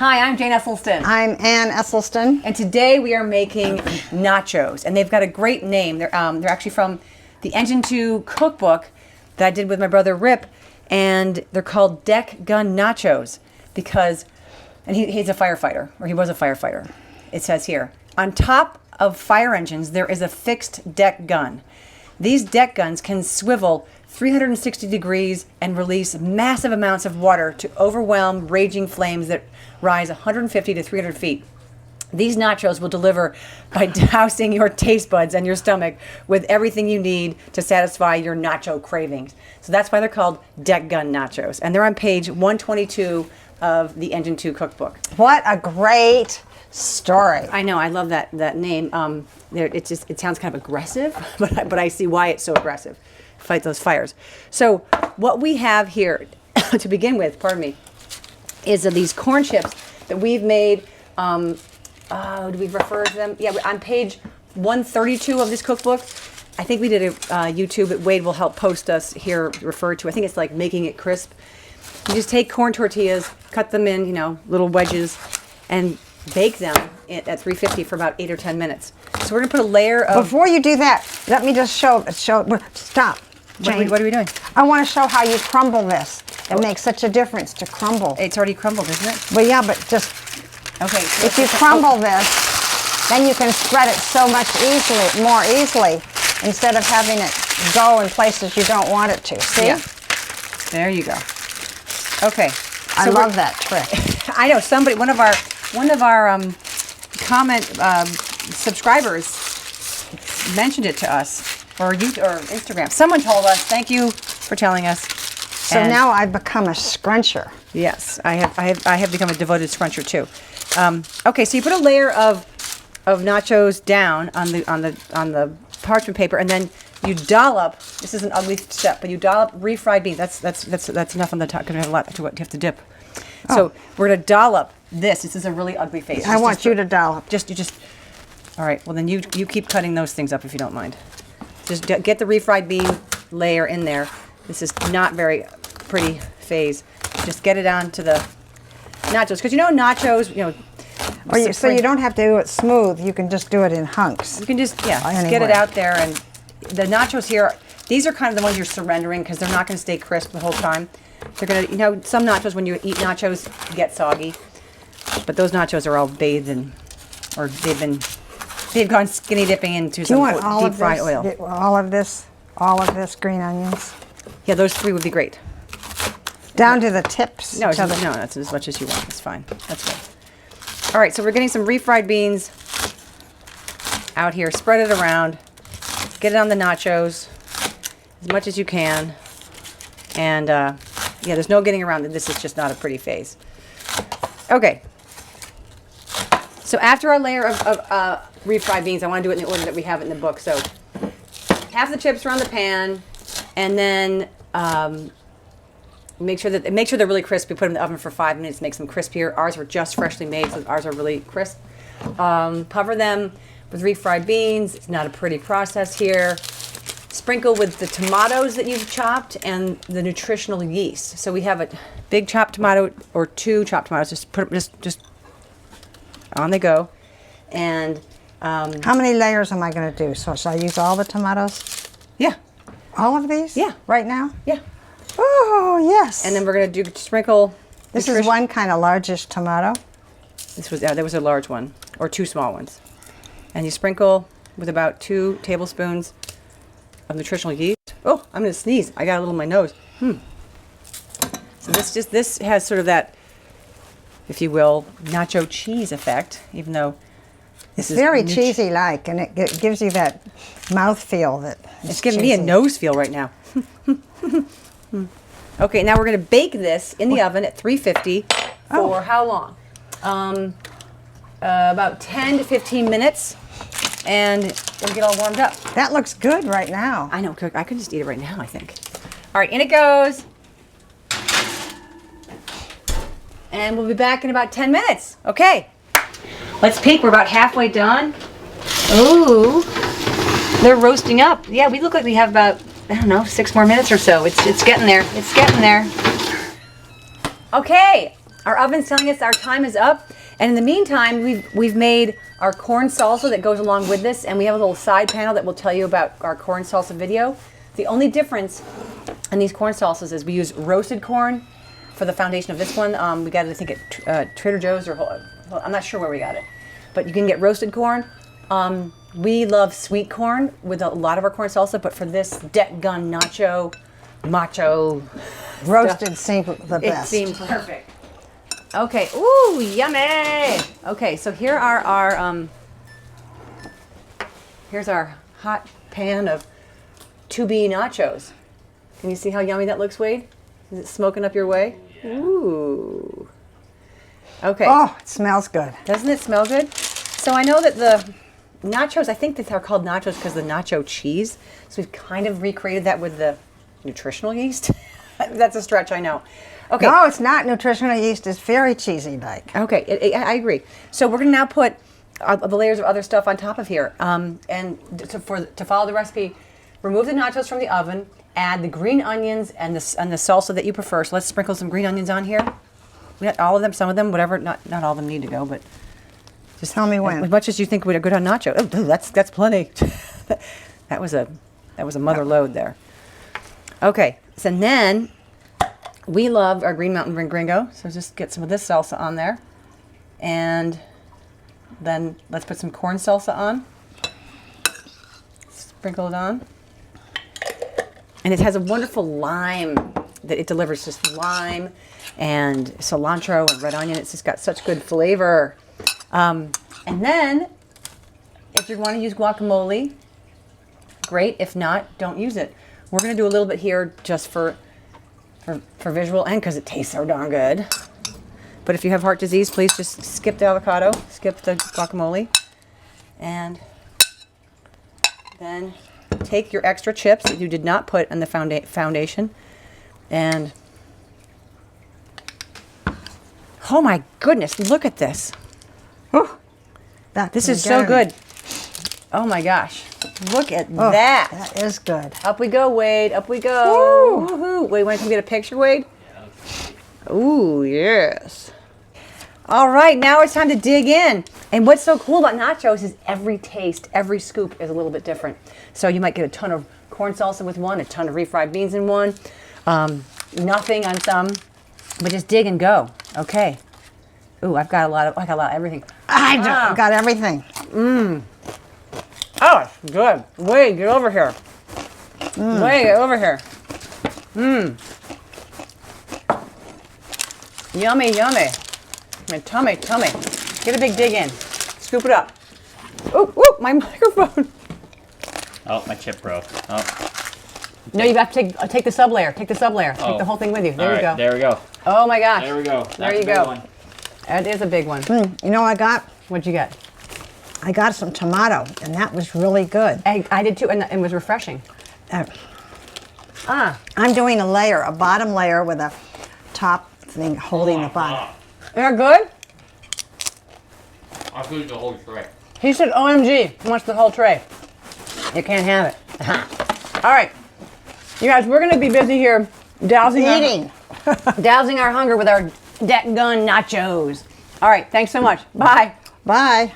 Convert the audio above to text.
Hi, I'm Jane Esselstyn. I'm Ann Esselstyn. And today we are making nachos. And they've got a great name. They're actually from the Engine 2 cookbook that I did with my brother Rip. And they're called deck gun nachos because, and he's a firefighter, or he was a firefighter. It says here, on top of fire engines, there is a fixed deck gun. These deck guns can swivel 360 degrees and release massive amounts of water to overwhelm raging flames that rise 150 to 300 feet. These nachos will deliver by dousing your taste buds and your stomach with everything you need to satisfy your nacho cravings. So that's why they're called deck gun nachos. And they're on page 122 of the Engine 2 cookbook. What a great story. I know, I love that name. It sounds kind of aggressive, but I see why it's so aggressive. Fight those fires. So what we have here to begin with, pardon me, is these corn chips that we've made. Do we refer to them? Yeah, on page 132 of this cookbook. I think we did a YouTube. Wade will help post us here, referred to. I think it's like making it crisp. You just take corn tortillas, cut them in, little wedges, and bake them at 350 for about 8 or 10 minutes. So we're gonna put a layer of. Before you do that, let me just show. Stop. Jane. What are we doing? I want to show how you crumble this. It makes such a difference to crumble. It's already crumbled, isn't it? Well, yeah, but just okay. So if you crumble this, then you can spread it so much more easily, instead of having it go in places you don't want it to. See? Yeah. There you go. Okay. I love that trick. I know one of our comment subscribers mentioned it to us, or Instagram. Someone told us. Thank you for telling us. So now I've become a scruncher. Yes, I have become a devoted scruncher too. Okay, so you put a layer of nachos down on the parchment paper, and then you dollop. This is an ugly step, but you dollop refried beans. That's enough on the top because we have a lot to you have to dip. Oh. So we're gonna dollop this. This is a really ugly face. I want you to dollop. All right. Well, then you keep cutting those things up if you don't mind. Just get the refried bean layer in there. This is not very pretty phase. Just get it onto the nachos because nachos. So you don't have to do it smooth. You can just do it in hunks. You can just get it out there. And the nachos here, these are kind of the ones you're surrendering because they're not going to stay crisp the whole time. They're going to, some nachos when you eat nachos get soggy, but those nachos are all bathed in, or they've gone skinny dipping into some deep fried oil. All of this green onions. Yeah, those 3 would be great. Down to the tips. No, that's as much as you want. It's fine. That's good. All right, so we're getting some refried beans out here. Spread it around. Get it on the nachos as much as you can. And there's no getting around it. This is just not a pretty phase. Okay. So after our layer of refried beans, I want to do it in the order that we have it in the book. So half the chips are on the pan, and then make sure they're really crisp. We put them in the oven for 5 minutes, makes them crispier. Ours were just freshly made, so ours are really crisp. Cover them with refried beans. It's not a pretty process here. Sprinkle with the tomatoes that you've chopped and the nutritional yeast. So we have a big chopped tomato or 2 chopped tomatoes. Just put them just on they go. And how many layers am I going to do? So should I use all the tomatoes? Yeah. All of these? Yeah. Right now? Yeah. Oh, yes. And then we're going to sprinkle. This is one kind of largish tomato. There was a large one, or 2 small ones. And you sprinkle with about 2 tablespoons of nutritional yeast. Oh, I'm going to sneeze. I got a little in my nose. So this has sort of that, if you will, nacho cheese effect, even though it's very cheesy-like, and it gives you that mouth feel that it's giving me a nose feel right now. Okay, now we're going to bake this in the oven at 350 for how long? About 10 to 15 minutes, and it'll get all warmed up. That looks good right now. I know, I could just eat it right now, I think. All right, in it goes. And we'll be back in about 10 minutes. Okay. Let's peek. We're about halfway done. Ooh. They're roasting up. Yeah, we look like we have about, 6 more minutes or so. It's getting there. It's getting there. Okay. our oven's telling us our time is up. And in the meantime, we've made our corn salsa that goes along with this, and we have a little side panel that will tell you about our corn salsa video. The only difference in these corn salsas is we use roasted corn for the foundation of this one. We got it, I think, at Trader Joe's I'm not sure where we got it, but you can get roasted corn. We love sweet corn with a lot of our corn salsa, but for this deck gun macho Roasted seemed the best. it seemed perfect. Okay, ooh, yummy. Okay, so here are our here's our hot pan of to-be nachos. Can you see how yummy that looks, Wade? Is it smoking up your way? Yeah. Ooh. Okay. Oh, it smells good. Doesn't it smell good? So I know that the nachos, I think that they're called nachos because of the nacho cheese. So we've kind of recreated that with the nutritional yeast. That's a stretch, I know. Okay. No, it's not nutritional yeast. It's very cheesy like. Okay, I agree. So we're going to now put the layers of other stuff on top of here. And to follow the recipe, remove the nachos from the oven, add the green onions and the salsa that you prefer. So let's sprinkle some green onions on here. Not all of them, some of them, whatever. Not all of them need to go, but just tell me when. As much as you think would good on nacho. Oh, that's plenty. that was a mother load there. Okay, so then we love our Green Mountain Gringo, so just get some of this salsa on there. And then let's put some corn salsa on. Sprinkle it on. And it has a wonderful lime that it delivers, just lime and cilantro and red onion. It's just got such good flavor. And then, if you want to use guacamole, great. If not, don't use it. We're going to do a little bit here just for visual and because it tastes so darn good. But if you have heart disease, please just skip the avocado, skip the guacamole, and then take your extra chips that you did not put in the foundation, and oh my goodness, look at this. Whew. This is so good. Oh my gosh, look at that. That is good. Up we go, Wade, up we go. Woohoo. Wade, want to come get a picture, Wade? Ooh, yes. All right, now it's time to dig in. And what's so cool about nachos is every taste, every scoop is a little bit different. So you might get a ton of corn salsa with one, a ton of refried beans in one, nothing on some, but just dig and go. Okay. Ooh, I got a lot of everything. I got everything. Oh, it's good. Wade, get over here. Wade, get over here. Yummy, yummy. My tummy. Get a big dig in. Scoop it up. Oop, my microphone. Oh, my chip broke. Oh. No, you have to take the sublayer. Take the sublayer. Take the whole thing with you. There you go. There we go. Oh my gosh. There we go. There you go. That is a big one. You know what I got? What'd you get? I got some tomato, and that was really good. I did too, and it was refreshing. I'm doing a bottom layer with a top thing holding the bottom. They're good? I'll eat the whole tray. He said, OMG, he wants the whole tray. You can't have it. All right. You guys, we're going to be busy here dousing our hunger with our deck gun nachos. All right, thanks so much. Bye. Bye.